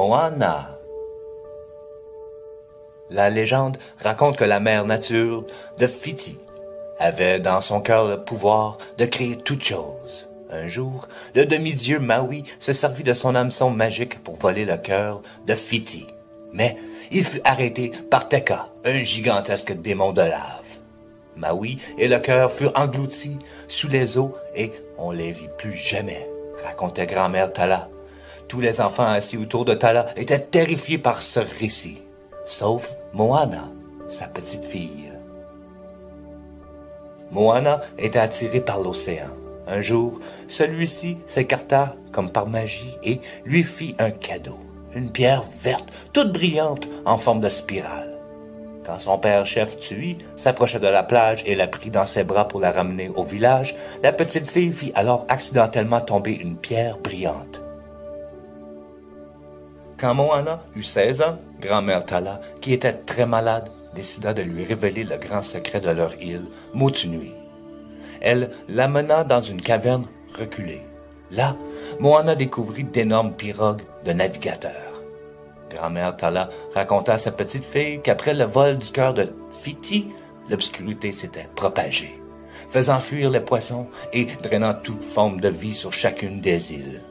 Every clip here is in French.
Moana. La légende raconte que la mère nature de Fiti avait dans son cœur le pouvoir de créer toute chose. Un jour, le demi-dieu Maui se servit de son hameçon magique pour voler le cœur de Fiti. Mais il fut arrêté par Teka, un gigantesque démon de lave. Maui et le cœur furent engloutis sous les eaux et on les vit plus jamais, racontait grand-mère Tala. Tous les enfants assis autour de Tala étaient terrifiés par ce récit, sauf Moana, sa petite fille. Moana était attirée par l'océan. Un jour, celui-ci s'écarta comme par magie et lui fit un cadeau, une pierre verte, toute brillante, en forme de spirale. Quand son père chef Tui s'approcha de la plage et la prit dans ses bras pour la ramener au village, la petite fille fit alors accidentellement tomber une pierre brillante. Quand Moana eut 16 ans, grand-mère Tala, qui était très malade, décida de lui révéler le grand secret de leur île, Motunui. Elle l'amena dans une caverne reculée. Là, Moana découvrit d'énormes pirogues de navigateurs. Grand-mère Tala raconta à sa petite fille qu'après le vol du cœur de Fiti, l'obscurité s'était propagée, faisant fuir les poissons et drainant toute forme de vie sur chacune des îles.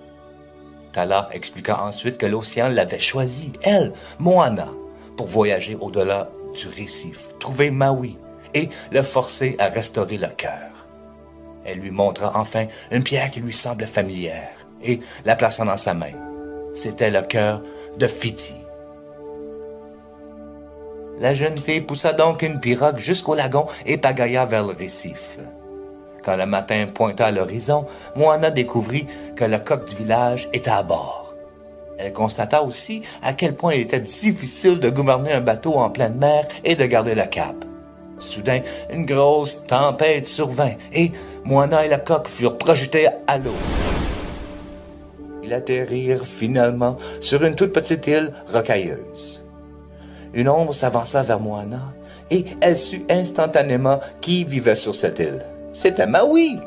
Tala expliqua ensuite que l'océan l'avait choisie, elle, Moana, pour voyager au-delà du récif, trouver Maui et le forcer à restaurer le cœur. Elle lui montra enfin une pierre qui lui semblait familière et la plaça dans sa main. C'était le cœur de Fiti. La jeune fille poussa donc une pirogue jusqu'au lagon et pagaya vers le récif. Quand le matin pointa à l'horizon, Moana découvrit que le coq du village était à bord. Elle constata aussi à quel point il était difficile de gouverner un bateau en pleine mer et de garder le cap. Soudain, une grosse tempête survint et Moana et le coq furent projetés à l'eau. Ils atterrirent finalement sur une toute petite île rocailleuse. Une ombre s'avança vers Moana et elle sut instantanément qui vivait sur cette île. C'était Maui!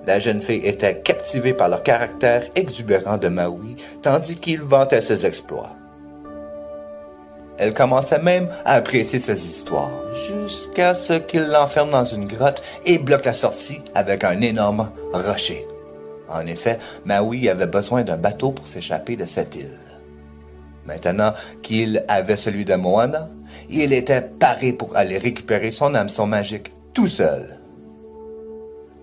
La jeune fille était captivée par le caractère exubérant de Maui, tandis qu'il vantait ses exploits. Elle commença même à apprécier ses histoires, jusqu'à ce qu'il l'enferme dans une grotte et bloque la sortie avec un énorme rocher. En effet, Maui avait besoin d'un bateau pour s'échapper de cette île. Maintenant qu'il avait celui de Moana, il était paré pour aller récupérer son hameçon magique tout seul.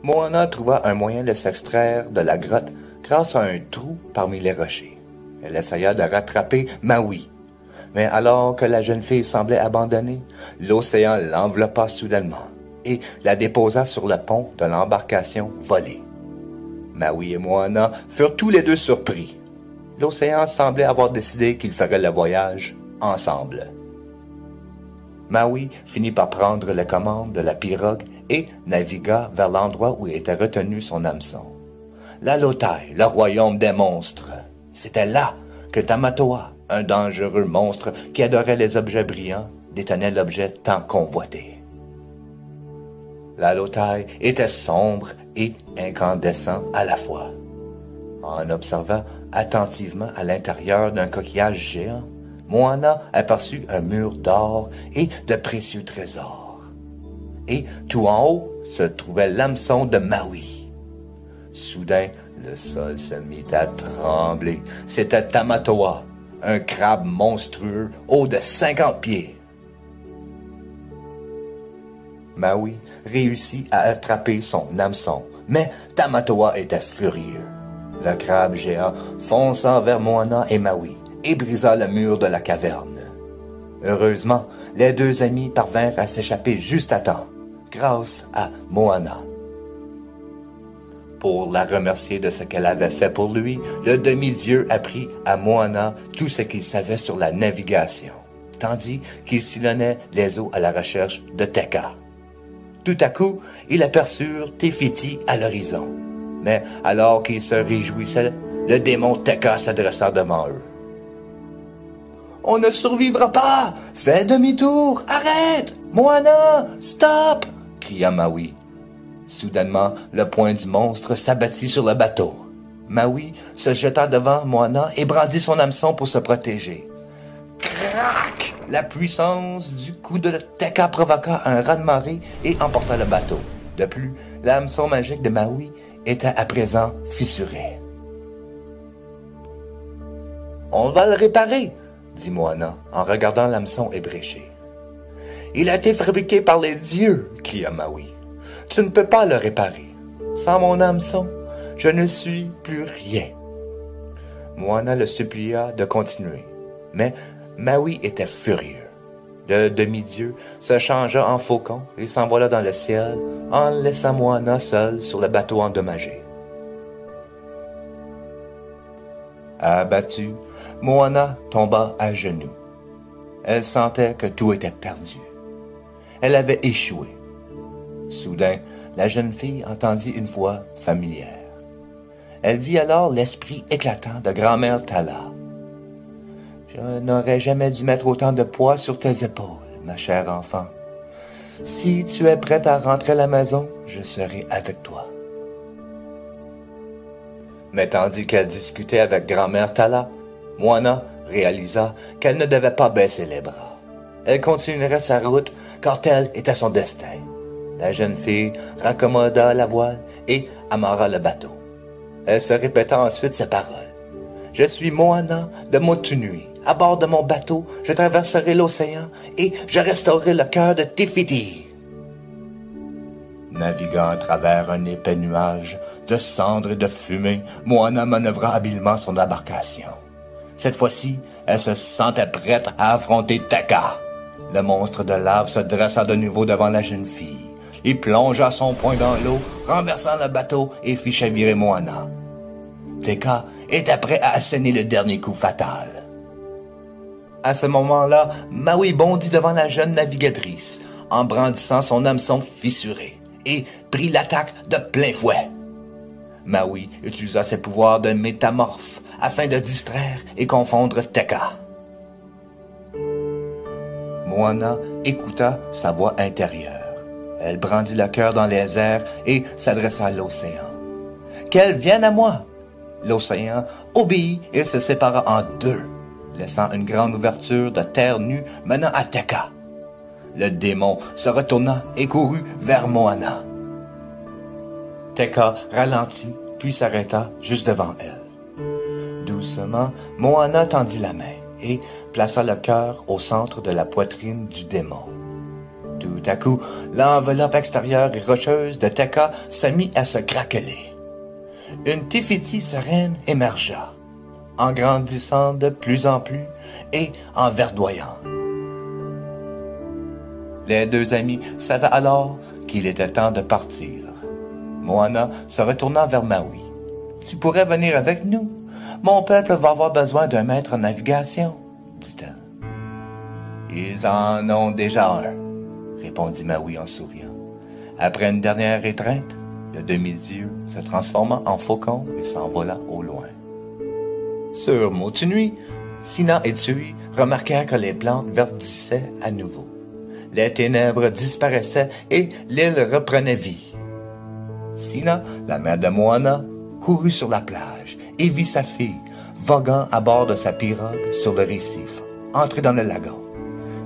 Moana trouva un moyen de s'extraire de la grotte grâce à un trou parmi les rochers. Elle essaya de rattraper Maui. Mais alors que la jeune fille semblait abandonnée, l'océan l'enveloppa soudainement et la déposa sur le pont de l'embarcation volée. Maui et Moana furent tous les deux surpris. L'océan semblait avoir décidé qu'ils feraient le voyage ensemble. Maui finit par prendre la commande de la pirogue et navigua vers l'endroit où était retenu son hameçon. La Lotai, le royaume des monstres. C'était là que Tamatoa, un dangereux monstre qui adorait les objets brillants, détenait l'objet tant convoité. La Lotai était sombre et incandescent à la fois. En observant attentivement à l'intérieur d'un coquillage géant, Moana aperçut un mur d'or et de précieux trésors. Et tout en haut se trouvait l'hameçon de Maui. Soudain, le sol se mit à trembler. C'était Tamatoa, un crabe monstrueux haut de 50 pieds. Maui réussit à attraper son hameçon, mais Tamatoa était furieux. Le crabe géant fonça vers Moana et Maui et brisa le mur de la caverne. Heureusement, les deux amis parvinrent à s'échapper juste à temps, grâce à Moana. Pour la remercier de ce qu'elle avait fait pour lui, le demi-dieu apprit à Moana tout ce qu'il savait sur la navigation, tandis qu'il sillonnait les eaux à la recherche de Teka. Tout à coup, ils aperçurent Te-Fiti à l'horizon. Mais alors qu'ils se réjouissaient, le démon Teka s'adressa devant eux. « On ne survivra pas! Fais demi-tour! Arrête! Moana! Stop! » cria Maui. Soudainement, le poing du monstre s'abattit sur le bateau. Maui se jeta devant Moana et brandit son hameçon pour se protéger. Crac! La puissance du coup de Teka provoqua un raz-de-marée et emporta le bateau. De plus, l'hameçon magique de Maui était à présent fissuré. « On va le réparer, » dit Moana en regardant l'hameçon ébréché. « Il a été fabriqué par les dieux, » cria Maui. « Tu ne peux pas le réparer. Sans mon hameçon, je ne suis plus rien. » Moana le supplia de continuer, mais Maui était furieux. Le demi-dieu se changea en faucon et s'envola dans le ciel en laissant Moana seule sur le bateau endommagé. Abattue, Moana tomba à genoux. Elle sentait que tout était perdu. Elle avait échoué. Soudain, la jeune fille entendit une voix familière. Elle vit alors l'esprit éclatant de grand-mère Tala. « Je n'aurais jamais dû mettre autant de poids sur tes épaules, ma chère enfant. Si tu es prête à rentrer à la maison, je serai avec toi. » Mais tandis qu'elle discutait avec grand-mère Tala, Moana réalisa qu'elle ne devait pas baisser les bras. Elle continuerait sa route car tel était son destin. La jeune fille raccommoda la voile et amarra le bateau. Elle se répéta ensuite ces paroles. « Je suis Moana de Motunui. À bord de mon bateau, je traverserai l'océan et je restaurerai le cœur de Te Fiti. » Naviguant à travers un épais nuage de cendres et de fumée, Moana manœuvra habilement son embarcation. Cette fois-ci, elle se sentait prête à affronter Teka. Le monstre de lave se dressa de nouveau devant la jeune fille. Il plongea son poing dans l'eau, renversant le bateau et fit chavirer Moana. Teka était prêt à asséner le dernier coup fatal. À ce moment-là, Maui bondit devant la jeune navigatrice, en brandissant son hameçon fissuré, et prit l'attaque de plein fouet. Maui utilisa ses pouvoirs de métamorphe afin de distraire et confondre Teka. Moana écouta sa voix intérieure. Elle brandit le cœur dans les airs et s'adressa à l'océan. « Qu'elle vienne à moi! » L'océan obéit et se sépara en deux, laissant une grande ouverture de terre nue menant à Teka. Le démon se retourna et courut vers Moana. Teka ralentit, puis s'arrêta juste devant elle. Doucement, Moana tendit la main et plaça le cœur au centre de la poitrine du démon. Tout à coup, l'enveloppe extérieure et rocheuse de Teka se mit à se craqueler. Une Te Fiti sereine émergea, en grandissant de plus en plus et en verdoyant. Les deux amis savaient alors qu'il était temps de partir. Moana se retourna vers Maui. « Tu pourrais venir avec nous. Mon peuple va avoir besoin d'un maître en navigation, » dit-elle. « Ils en ont déjà un, » répondit Maui en souriant. Après une dernière étreinte, le demi-dieu se transforma en faucon et s'envola au loin. Sur Motunui, Sina et Tsui remarquèrent que les plantes verdissaient à nouveau. Les ténèbres disparaissaient et l'île reprenait vie. Sina, la mère de Moana, courut sur la plage et vit sa fille voguant à bord de sa pirogue sur le récif, entrer dans le lagon.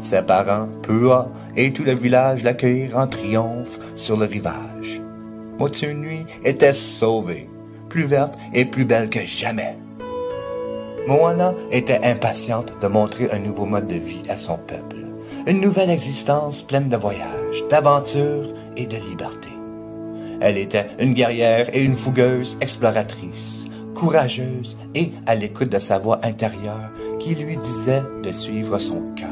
Ses parents, Pua et tout le village l'accueillirent en triomphe sur le rivage. Motunui était sauvée, plus verte et plus belle que jamais. Moana était impatiente de montrer un nouveau mode de vie à son peuple, une nouvelle existence pleine de voyages, d'aventures et de liberté. Elle était une guerrière et une fougueuse exploratrice, courageuse et à l'écoute de sa voix intérieure qui lui disait de suivre son cœur.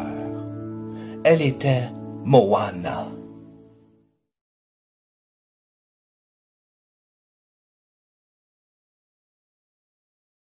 Elle était Moana.